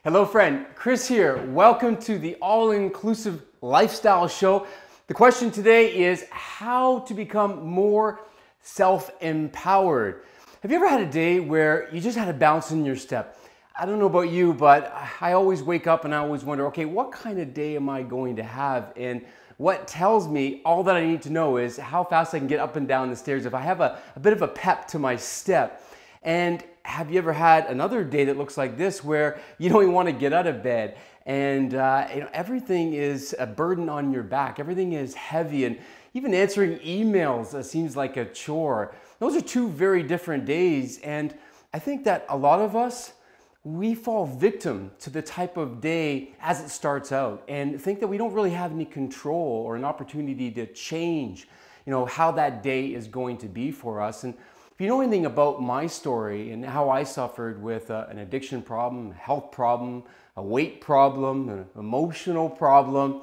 Hello friend, Chris here. Welcome to the All-Inclusive Lifestyle Show. The question today is how to become more self-empowered. Have you ever had a day where you just had a bounce in your step? I don't know about you, but I always wake up and I always wonder, okay, what kind of day am I going to have? And what tells me all that I need to know is how fast I can get up and down the stairs if I have a bit of a pep to my step. And have you ever had another day that looks like this where you don't even want to get out of bed and everything is a burden on your back, everything is heavy, and even answering emails seems like a chore. Those are two very different days, and I think that a lot of us, we fall victim to the type of day as it starts out and think that we don't really have any control or an opportunity to change, how that day is going to be for us. And if you know anything about my story and how I suffered with an addiction problem, a health problem, a weight problem, an emotional problem,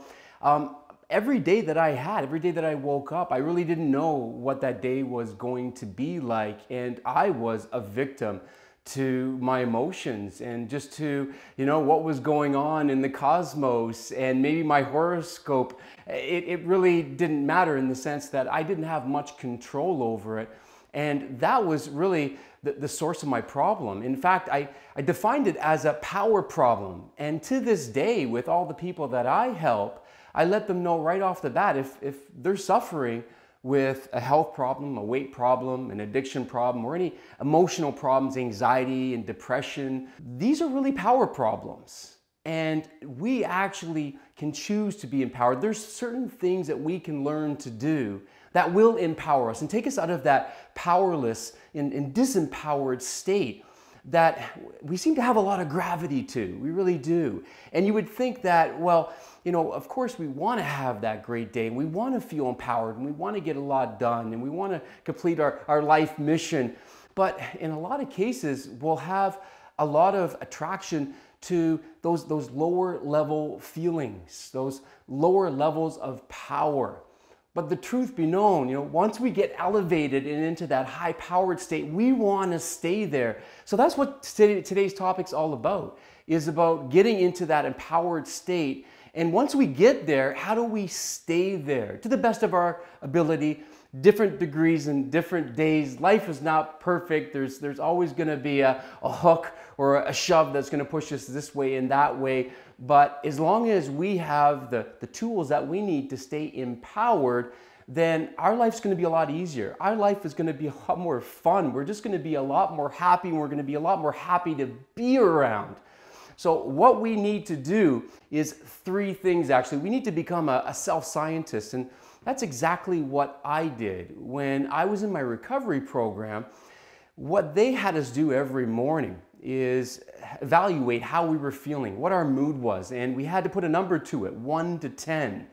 every day that I had, every day that I woke up, I really didn't know what that day was going to be like. And I was a victim to my emotions and just to, what was going on in the cosmos and maybe my horoscope. It really didn't matter in the sense that I didn't have much control over it. And that was really the source of my problem. In fact, I defined it as a power problem. And to this day, with all the people that I help, I let them know right off the bat, if they're suffering with a health problem, a weight problem, an addiction problem, or any emotional problems, anxiety and depression, these are really power problems. And we actually can choose to be empowered. There's certain things that we can learn to do that will empower us and take us out of that powerless and disempowered state that we seem to have a lot of gravity to. We really do. And you would think that, well, of course we want to have that great day and we want to feel empowered and we want to get a lot done and we want to complete our life mission. But in a lot of cases, we'll have a lot of attraction to those lower level feelings, those lower levels of power. But the truth be known, once we get elevated and into that high-powered state, we want to stay there. So that's what today's topic's all about, is about getting into that empowered state. And once we get there, how do we stay there to the best of our ability? Different degrees and different days. Life is not perfect. There's always going to be a hook or a shove that's going to push us this way and that way. But as long as we have the tools that we need to stay empowered, then our life's going to be a lot easier. Our life is going to be a lot more fun. We're just going to be a lot more happy, and we're going to be a lot more happy to be around. So what we need to do is three things, actually. We need to become a self-scientist, and that's exactly what I did. When I was in my recovery program, what they had us do every morning is evaluate how we were feeling, what our mood was, and we had to put a number to it, 1 to 10.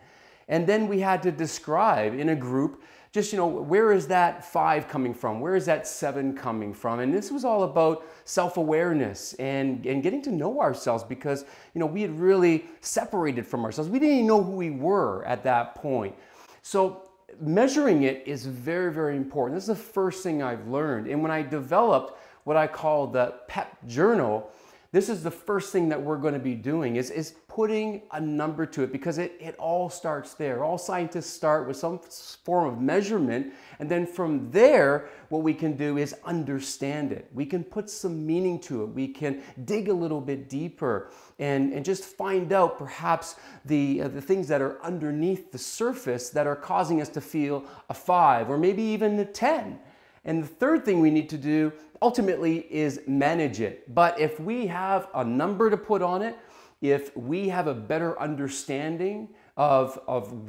And then we had to describe in a group just, where is that 5 coming from? Where is that 7 coming from? And this was all about self-awareness and getting to know ourselves because, we had really separated from ourselves. We didn't even know who we were at that point. So measuring it is very, very important. This is the first thing I've learned. And when I developed what I call the PEP Journal, this is the first thing that we're going to be doing is putting a number to it because it all starts there. All scientists start with some form of measurement, and then from there, what we can do is understand it. We can put some meaning to it. We can dig a little bit deeper and just find out perhaps the things that are underneath the surface that are causing us to feel a 5 or maybe even a 10. And the third thing we need to do ultimately is manage it. But if we have a number to put on it, if we have a better understanding of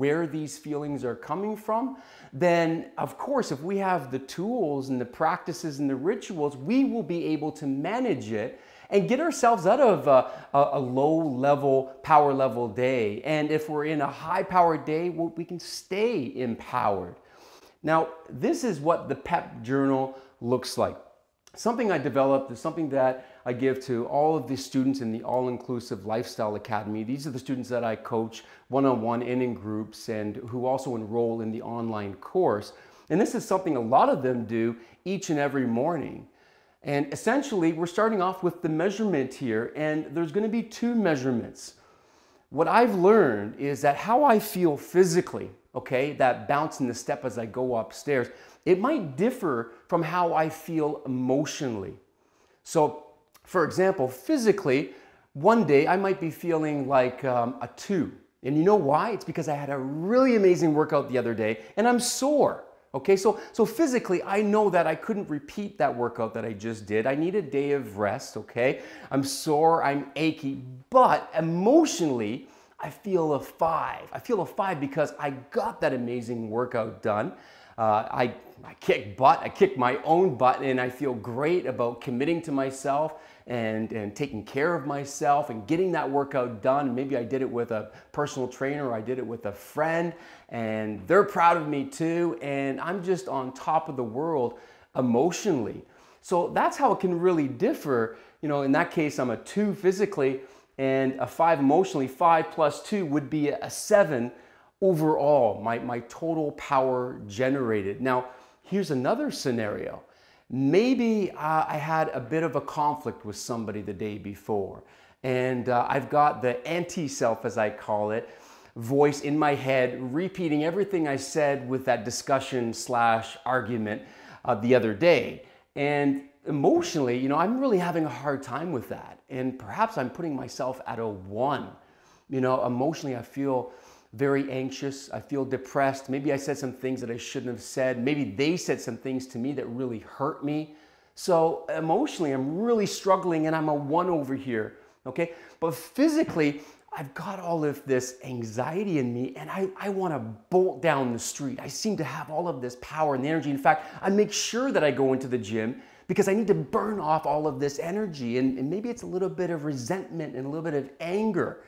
where these feelings are coming from, then of course, if we have the tools and the practices and the rituals, we will be able to manage it and get ourselves out of a low-level, power-level day. And if we're in a high-powered day, well, we can stay empowered. Now, this is what the PEP Journal looks like. Something I developed is something that I give to all of the students in the All-Inclusive Lifestyle Academy. These are the students that I coach one-on-one and in groups and who also enroll in the online course. And this is something a lot of them do each and every morning. And essentially, we're starting off with the measurement here, and there's going to be two measurements. What I've learned is that how I feel physically, okay, that bounce in the step as I go upstairs, it might differ from how I feel emotionally. So, for example, physically, one day I might be feeling like a 2. And you know why? It's because I had a really amazing workout the other day and I'm sore. Okay, so physically, I know that I couldn't repeat that workout that I just did. I need a day of rest, okay? I'm sore, I'm achy, but emotionally, I feel a 5. I feel a 5 because I got that amazing workout done. I kick butt, I kick my own butt, and I feel great about committing to myself and taking care of myself and getting that workout done. Maybe I did it with a personal trainer, or I did it with a friend, and they're proud of me too, and I'm just on top of the world emotionally. So that's how it can really differ. You know, in that case, I'm a 2 physically and a 5 emotionally. 5 plus 2 would be a 7 overall, my total power generated. Now, here's another scenario. Maybe I had a bit of a conflict with somebody the day before, and I've got the anti-self, as I call it, voice in my head repeating everything I said with that discussion slash argument the other day. And emotionally, you know, I'm really having a hard time with that. And perhaps I'm putting myself at a 1. You know, emotionally, I feel very anxious. I feel depressed. Maybe I said some things that I shouldn't have said. Maybe they said some things to me that really hurt me. So emotionally, I'm really struggling and I'm a 1 over here, okay? But physically, I've got all of this anxiety in me and I want to bolt down the street. I seem to have all of this power and energy. In fact, I make sure that I go into the gym because I need to burn off all of this energy. And maybe it's a little bit of resentment and a little bit of anger.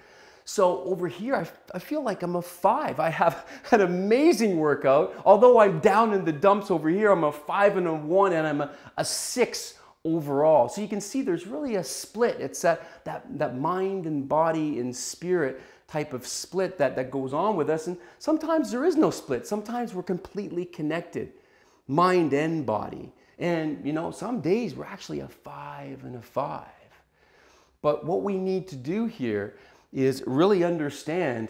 So over here, I feel like I'm a 5. I have an amazing workout. Although I'm down in the dumps over here, I'm a 5 and a 1, and I'm a 6 overall. So you can see there's really a split. It's that mind and body and spirit type of split that goes on with us. And sometimes there is no split. Sometimes we're completely connected, mind and body. And you know, some days we're actually a 5 and a 5. But what we need to do here is really understand,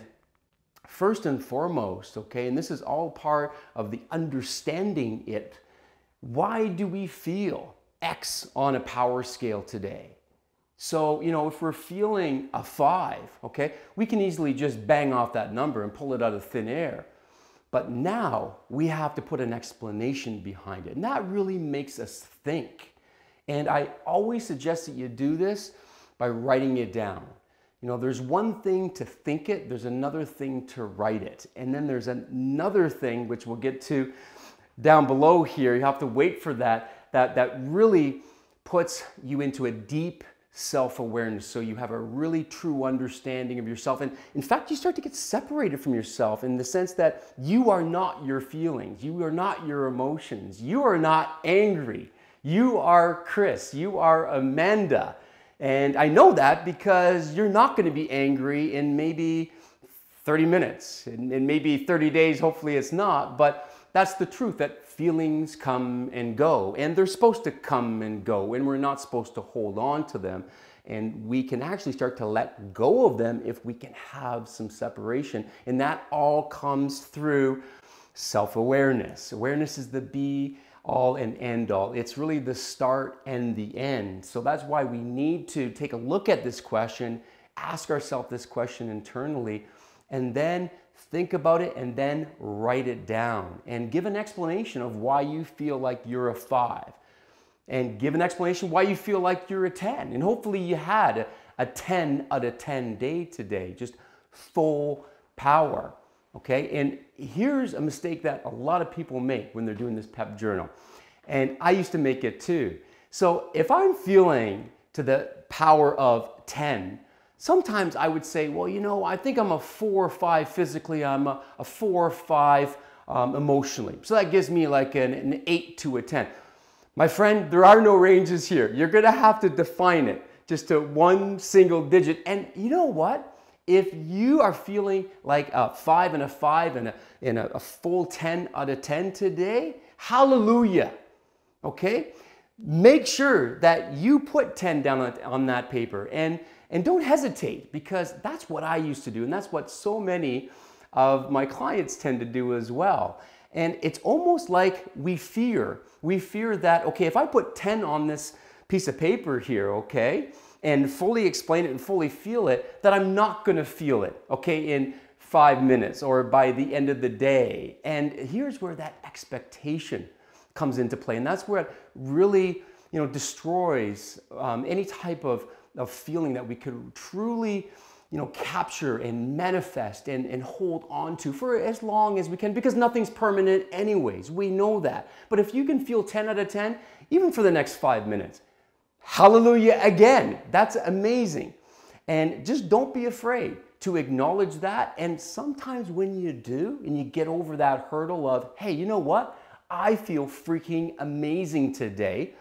first and foremost, okay, and this is all part of the understanding it, why do we feel X on a power scale today? So, you know, if we're feeling a 5, okay, we can easily just bang off that number and pull it out of thin air. But now we have to put an explanation behind it, and that really makes us think. And I always suggest that you do this by writing it down. You know, there's one thing to think it, there's another thing to write it. And then there's another thing, which we'll get to down below here. You have to wait for that really puts you into a deep self-awareness. So you have a really true understanding of yourself. And in fact, you start to get separated from yourself in the sense that you are not your feelings. You are not your emotions. You are not angry. You are Chris. You are Amanda. And I know that because you're not going to be angry in maybe 30 minutes, in maybe 30 days, hopefully it's not, but that's the truth, that feelings come and go, and they're supposed to come and go, and we're not supposed to hold on to them, and we can actually start to let go of them if we can have some separation, and that all comes through self-awareness. Awareness is the be all and end all. It's really the start and the end. So that's why we need to take a look at this question, ask ourselves this question internally, and then think about it and then write it down and give an explanation of why you feel like you're a 5 and give an explanation why you feel like you're a 10. And hopefully you had a 10 out of 10 day today, just full power. Okay, and here's a mistake that a lot of people make when they're doing this PEP journal. And I used to make it too. So if I'm feeling to the power of 10, sometimes I would say, well, you know, I think I'm a 4 or 5 physically, I'm a 4 or 5 emotionally. So that gives me like an 8 to a 10. My friend, there are no ranges here. You're gonna have to define it just to one single digit. And you know what? If you are feeling like a 5 and a 5 and a full 10 out of 10 today, hallelujah, okay? make sure that you put 10 down on that paper, and don't hesitate, because that's what I used to do, and that's what so many of my clients tend to do as well. And it's almost like we fear that, okay, if I put 10 on this piece of paper here, okay, and fully explain it and fully feel it, that I'm not gonna feel it, okay, in 5 minutes or by the end of the day. And here's where that expectation comes into play, and that's where it really, destroys any type of feeling that we could truly, capture and manifest and hold on to for as long as we can, because nothing's permanent anyways. We know that. But if you can feel 10 out of 10, even for the next 5 minutes, hallelujah again. That's amazing. And just don't be afraid to acknowledge that. And sometimes when you do, and you get over that hurdle of, hey, you know what? I feel freaking amazing today.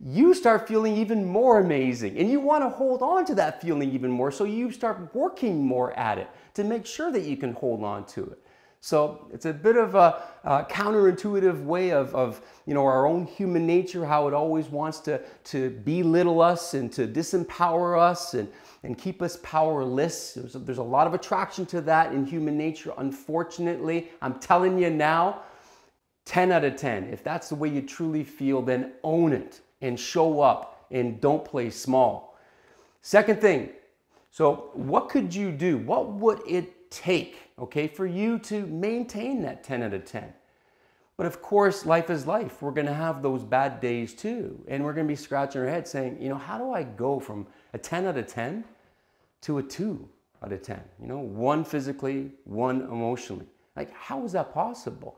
You start feeling even more amazing, and you want to hold on to that feeling even more, so you start working more at it to make sure that you can hold on to it. So it's a bit of a counterintuitive way of our own human nature, how it always wants to belittle us and to disempower us and keep us powerless. There's a lot of attraction to that in human nature, unfortunately. I'm telling you now, 10 out of 10. If that's the way you truly feel, then own it and show up and don't play small. Second thing, so what could you do? What would it take, okay, for you to maintain that 10 out of 10? But of course, life is life. We're gonna have those bad days too. And we're gonna be scratching our head saying, how do I go from a 10 out of 10 to a 2 out of 10? One physically, one emotionally. Like, how is that possible?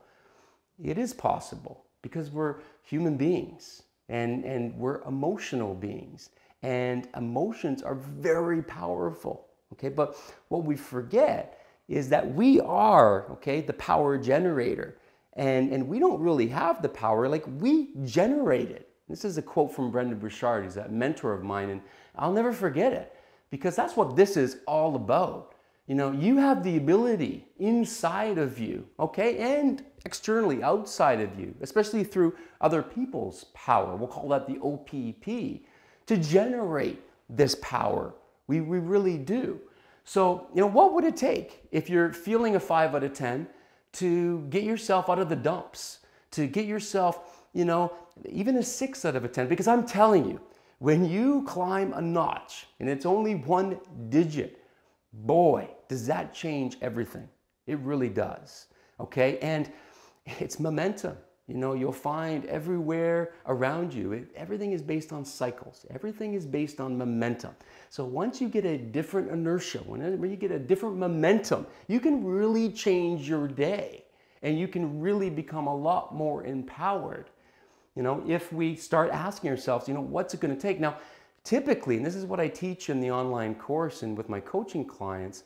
It is possible because we're human beings and we're emotional beings, and emotions are very powerful, okay? But what we forget is that we are, okay, the power generator, and we don't really have the power, like, we generate it. This is a quote from Brendan Burchard. He's a mentor of mine, and I'll never forget it, because that's what this is all about. You have the ability inside of you, okay, and externally outside of you, especially through other people's power. We'll call that the P.E.P, to generate this power. We really do. So, what would it take if you're feeling a 5 out of 10 to get yourself out of the dumps, to get yourself, even a 6 out of a 10? Because I'm telling you, when you climb a notch and it's only one digit, boy, does that change everything. It really does, okay? And it's momentum. You'll find everywhere around you, everything is based on cycles. Everything is based on momentum. So once you get a different inertia, when you get a different momentum, you can really change your day, and you can really become a lot more empowered. If we start asking ourselves, what's it going to take? Now, typically, and this is what I teach in the online course and with my coaching clients,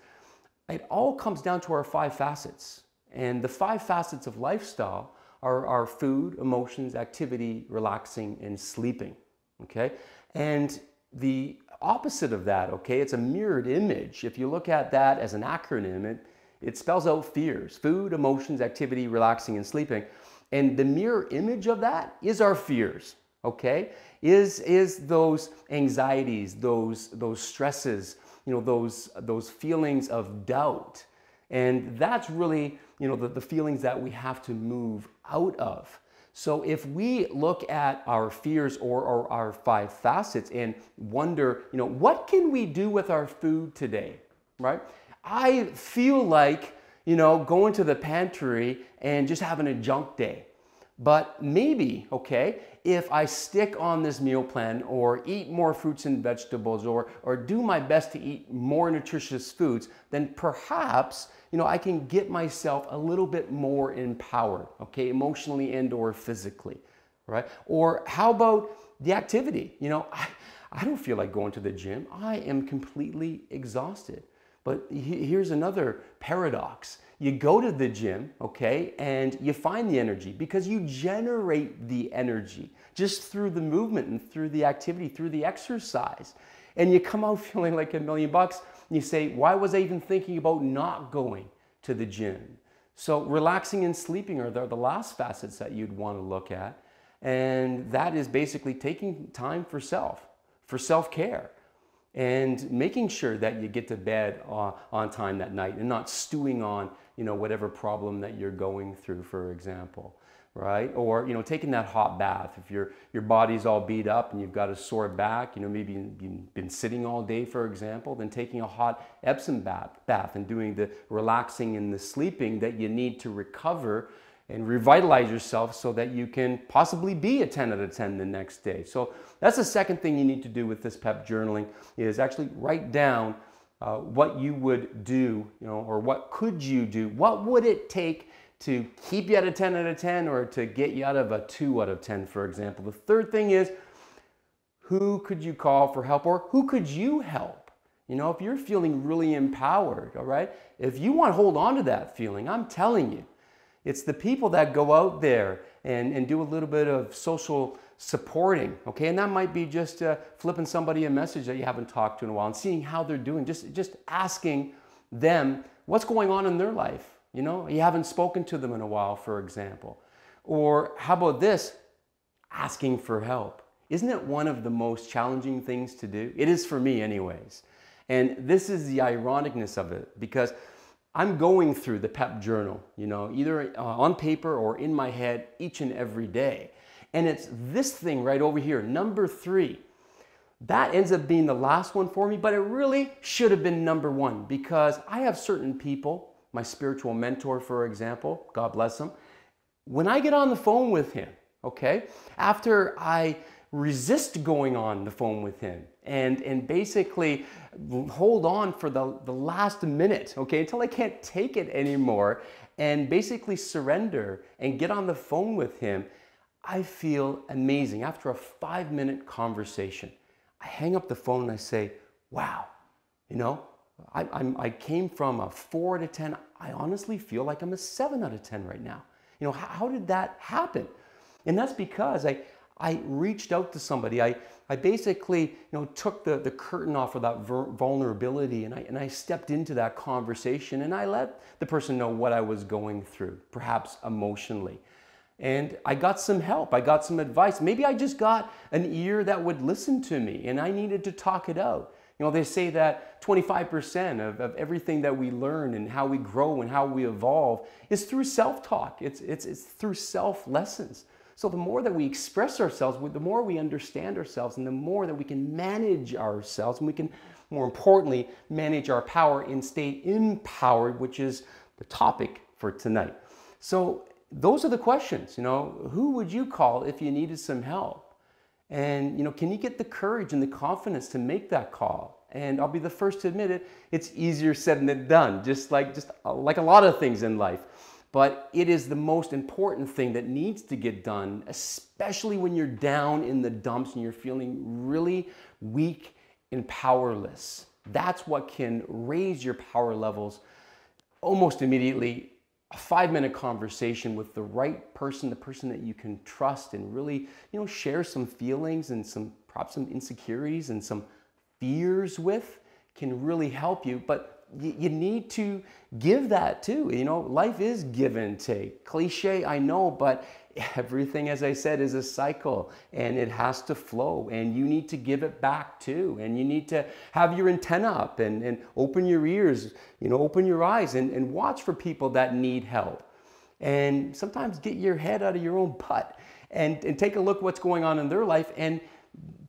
it all comes down to our 5 facets. And the 5 facets of lifestyle are our food, emotions, activity, relaxing, and sleeping, okay? And the opposite of that, okay, it's a mirrored image. If you look at that as an acronym, it spells out fears: food, emotions, activity, relaxing, and sleeping. And the mirror image of that is our fears, okay? Is those anxieties, those stresses, those feelings of doubt. And that's really, the feelings that we have to move out of. So if we look at our fears or our 5 facets and wonder, what can we do with our food today, right? I feel like, going to the pantry and just having a junk day. But maybe, okay, if I stick on this meal plan or eat more fruits and vegetables or do my best to eat more nutritious foods, then perhaps, I can get myself a little bit more empowered, okay, emotionally and or physically, right? Or how about the activity? I don't feel like going to the gym. I am completely exhausted. But here's another paradox. You go to the gym, okay, and you find the energy because you generate the energy just through the movement and through the activity, through the exercise. And you come out feeling like $1,000,000. And you say, why was I even thinking about not going to the gym? So relaxing and sleeping are the last facets that you'd want to look at. And that is basically taking time for self-care, and making sure that you get to bed on time that night and not stewing on, whatever problem that you're going through, for example, right? Or, taking that hot bath. If your body's all beat up and you've got a sore back, maybe you've been sitting all day, for example, then taking a hot Epsom bath and doing the relaxing and the sleeping that you need to recover and revitalize yourself so that you can possibly be a 10 out of 10 the next day. So that's the second thing you need to do with this PEP journaling, is actually write down what you would do, or what could you do? What would it take to keep you at a 10 out of 10 or to get you out of a 2 out of 10, for example? The third thing is, who could you call for help, or who could you help? If you're feeling really empowered, all right? If you want to hold on to that feeling, I'm telling you, it's the people that go out there and do a little bit of social supporting, okay? And that might be just flipping somebody a message that you haven't talked to in a while and seeing how they're doing. Just asking them what's going on in their life. You haven't spoken to them in a while, for example. Or how about this? Asking for help. Isn't it one of the most challenging things to do? It is for me anyways. And this is the ironicness of it, because I'm going through the PEP journal, either on paper or in my head each and every day. And it's this thing right over here, number 3. That ends up being the last one for me, but it really should have been number 1, because I have certain people, my spiritual mentor, for example, God bless him, when I get on the phone with him, okay, after I resist going on the phone with him and basically hold on for the last minute, okay, until I can't take it anymore, and basically surrender and get on the phone with him, I feel amazing. After a 5-minute conversation, I hang up the phone and I say, wow, I came from a 4 out of 10. I honestly feel like I'm a 7 out of 10 right now. How did that happen? And that's because I reached out to somebody. I basically, took the curtain off of that vulnerability, and I stepped into that conversation, and I let the person know what I was going through, perhaps emotionally. And I got some help. I got some advice. Maybe I just got an ear that would listen to me, and I needed to talk it out. They say that 25% of everything that we learn and how we grow and how we evolve is through self-talk. It's through self-lessons. So the more that we express ourselves, the more we understand ourselves, and the more that we can manage ourselves, and we can, more importantly, manage our power and stay empowered, which is the topic for tonight. So those are the questions. Who would you call if you needed some help? And, can you get the courage and the confidence to make that call? And I'll be the first to admit it, it's easier said than done, just like a lot of things in life. But it is the most important thing that needs to get done, especially when you're down in the dumps and you're feeling really weak and powerless. That's what can raise your power levels almost immediately. A 5-minute conversation with the right person, the person that you can trust and really, share some feelings and perhaps some insecurities and some fears with, can really help you. But you need to give that too. Life is give and take. Cliche, I know, but everything, as I said, is a cycle, and it has to flow, and you need to give it back too. And you need to have your antenna up and open your ears, open your eyes and watch for people that need help. And sometimes get your head out of your own butt and take a look what's going on in their life, and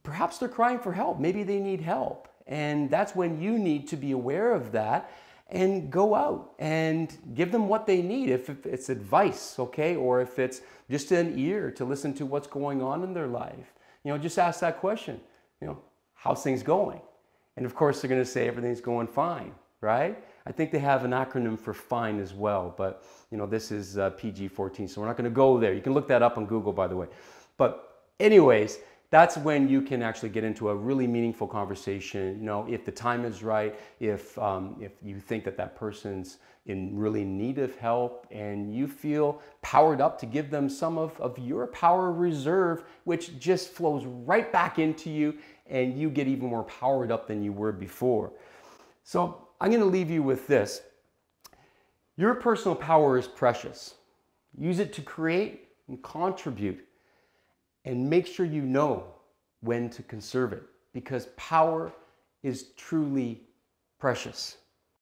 perhaps they're crying for help. Maybe they need help. And that's when you need to be aware of that and go out and give them what they need. If it's advice, okay, or if it's just an ear to listen to what's going on in their life, just ask that question, how's things going? And of course, they're going to say everything's going fine, right? I think they have an acronym for fine as well, but this is PG-14, so we're not going to go there. You can look that up on Google, by the way. But anyways, that's when you can actually get into a really meaningful conversation. If the time is right, if you think that person's in really need of help, and you feel powered up to give them some of your power reserve, which just flows right back into you, and you get even more powered up than you were before. So I'm going to leave you with this. Your personal power is precious. Use it to create and contribute. and make sure you know when to conserve it, because power is truly precious.